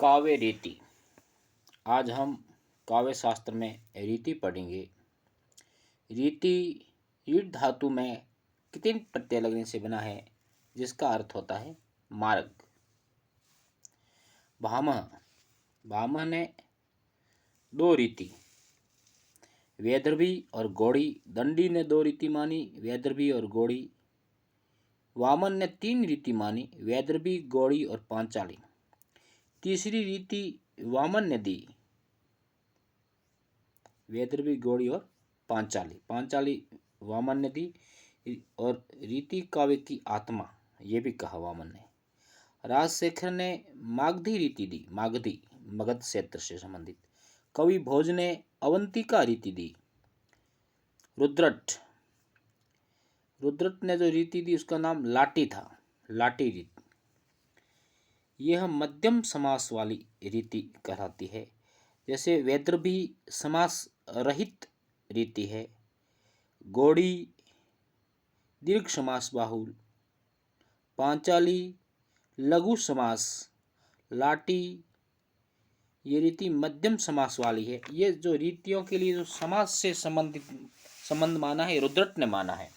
काव्य रीति। आज हम काव्य शास्त्र में रीति पढ़ेंगे। रीति रीट धातु में कितने प्रत्यय लगने से बना है, जिसका अर्थ होता है मार्ग। भामह, भामह ने दो रीति, वैदर्भी और गौड़ी। दंडी ने दो रीति मानी, वैदर्भी और गौड़ी। वामन ने तीन रीति मानी, वैदर्भी, गौड़ी और पांचाली। तीसरी रीति वामन ने दी, वैदर्भी, गौड़ी और पांचाली। पांचाली वामन ने दी। और रीति काव्य की आत्मा, ये भी कहा वामन ने। राजशेखर ने मागधी रीति दी, मागधी मगध क्षेत्र से संबंधित। कवि भोज ने अवंतिका रीति दी। रुद्रट, रुद्रट ने जो रीति दी उसका नाम लाटी था, लाटी रीति। यह मध्यम समास वाली रीति कहलाती है। जैसे वैदर्भी समास रहित रीति है, गौड़ी दीर्घ समास बाहुल, पांचाली लघु समास, लाटी ये रीति मध्यम समास वाली है। ये जो रीतियों के लिए जो समास से संबंध माना है, रुद्रट ने माना है।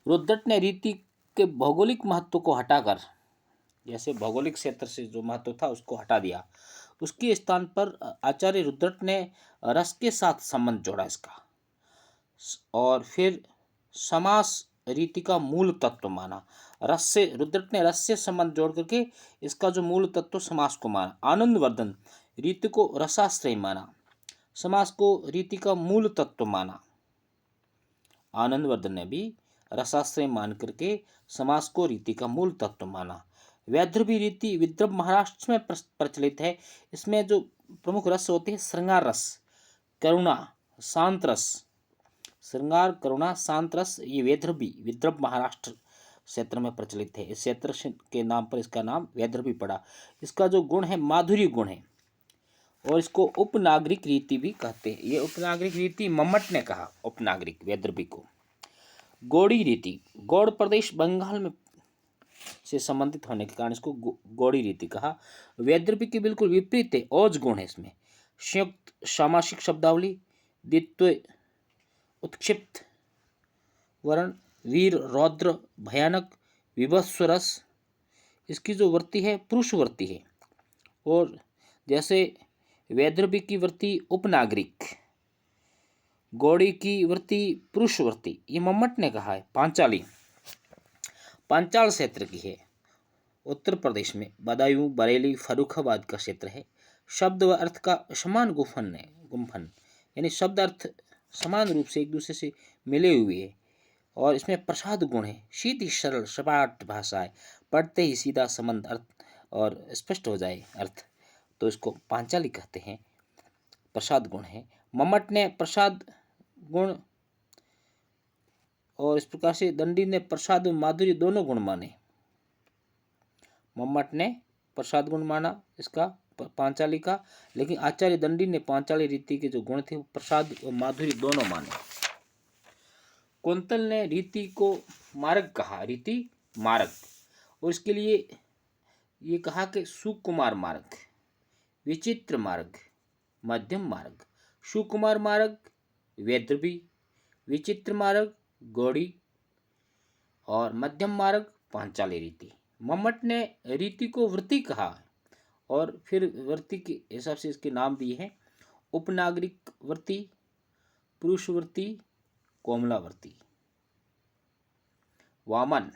रुद्रट ने रीति के भौगोलिक महत्व को हटाकर, जैसे भौगोलिक क्षेत्र से जो महत्व था उसको हटा दिया, उसके स्थान पर आचार्य रुद्रट ने रस के साथ संबंध जोड़ा इसका, और फिर समास रीति का मूल तत्व माना। रस से, रुद्रट ने रस से संबंध जोड़ करके इसका जो मूल तत्व समास को माना। आनंदवर्धन रीति को रसाश्रय माना, समास को रीति का मूल तत्व माना। आनंदवर्धन ने भी रसाश्रय मान करके समास को रीति का मूल तत्व माना। वैदर्भी रीति विदर्भ महाराष्ट्र में प्रचलित है। इसमें जो प्रमुख रस होते हैं, श्रृंगार रस, करुणा, शांत रस। श्रृंगार, करुणा, शांत रस, ये वैदर्भी विदर्भ महाराष्ट्र क्षेत्र में प्रचलित है। इस क्षेत्र के नाम पर इसका नाम वैदर्भी पड़ा। इसका जो गुण है माधुर्य गुण है, और इसको उपनागरिक रीति भी कहते हैं। ये उपनागरिक रीति मम्मट ने कहा, उपनागरिक वैदर्भी को। गौड़ी रीति, गौड़ प्रदेश बंगाल में से संबंधित होने के कारण इसको गौड़ी रीति कहा। वैदर्भी के बिल्कुल विपरीत है, ओज गुण है इसमें। संयुक्त सामासिक शब्दावली, द्वित्व, उत्क्षिप्त वर्ण, वीर, रौद्र, भयानक, विभत्स रस। इसकी जो वृत्ति है पुरुष वृत्ति है। और जैसे वैदर्भी की वृत्ति उपनागरिक, गौड़ी की वृत्ति पुरुष वृत्ति, ये मम्मट ने कहा है। पांचाली, पांचाल क्षेत्र की है, उत्तर प्रदेश में बदायूं, बरेली, फर्रुखाबाद का क्षेत्र है। शब्द व अर्थ का समान गुम्फन, यानी शब्द अर्थ समान रूप से एक दूसरे से मिले हुए है। और इसमें प्रसाद गुण है, सीधी सरल सपाट भाषा है, पढ़ते ही सीधा संबंध अर्थ और स्पष्ट हो जाए अर्थ, तो इसको पांचाली कहते हैं। प्रसाद गुण है। मम्मट ने प्रसाद गुण, और इस प्रकार से दंडी ने प्रसाद और माधुर्य दोनों गुण माने। मम्मट ने प्रसाद गुण माना इसका पांचाली का, लेकिन आचार्य दंडी ने पांचाली रीति के जो गुण थे वो प्रसाद और माधुर्य दोनों माने। कुंतल ने रीति को मार्ग कहा, रीति मार्ग, और इसके लिए ये कहा कि सुकुमार मार्ग, विचित्र मार्ग, मध्यम मार्ग। सुकुमार मार्ग वैदर्भी, विचित्र मार्ग गौड़ी, और मध्यम मार्ग पांचाली रीति। मम्मट ने रीति को वृत्ति कहा, और फिर वृत्ति के हिसाब से इसके नाम दिए हैं। उपनागरिक वृत्ति, पुरुष वृत्ति, कोमलावृत्ति। वामन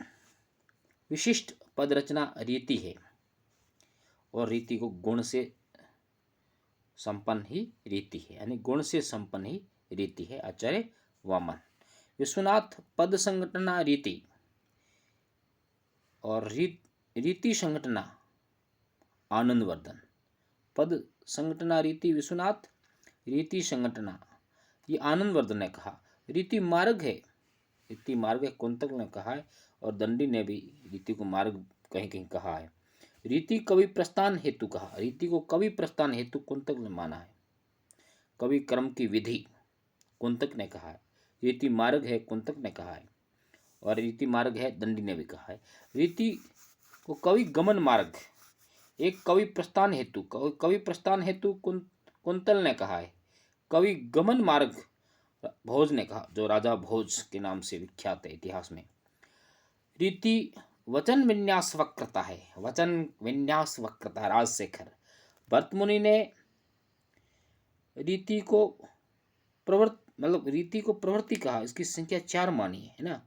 विशिष्ट पद रचना रीति है, और रीति को गुण से संपन्न ही रीति है, यानी गुण से संपन्न ही रीति है आचार्य वामन। विश्वनाथ पद संघटना रीति और रीति संघटना आनंदवर्धन। पद संघटना रीति विश्वनाथ, रीति संघटना ये आनंदवर्धन ने कहा। रीति मार्ग है, रीति मार्ग है कुंतक ने कहा है, और दंडी ने भी रीति को मार्ग कहीं कहीं कहा है। रीति कवि प्रस्थान हेतु कहा, रीति को कवि प्रस्थान हेतु कुंतक ने माना है। कवि कर्म की विधि कुंतक ने कहा है। रीति मार्ग है कुंतक ने कहा है, और रीति मार्ग है दंडी ने भी कहा है। रीति को कवि गमन मार्ग एक कवि प्रस्थान हेतु, कवि प्रस्थान हेतु कुंतल ने कहा है। कवि गमन मार्ग भोज ने कहा, जो राजा भोज के नाम से विख्यात है इतिहास में। रीति वचन विन्यास वक्रता है, वचन विन्यास वक्रता। राजशेखर भरत मुनि ने रीति को रीति को प्रवृत्ति कहा, इसकी संख्या 4 मानी है ना।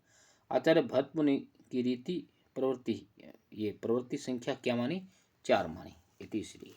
आचार्य भरत मुनि की रीति प्रवृत्ति, ये प्रवृत्ति संख्या क्या मानी? 4 मानी, इति श्री।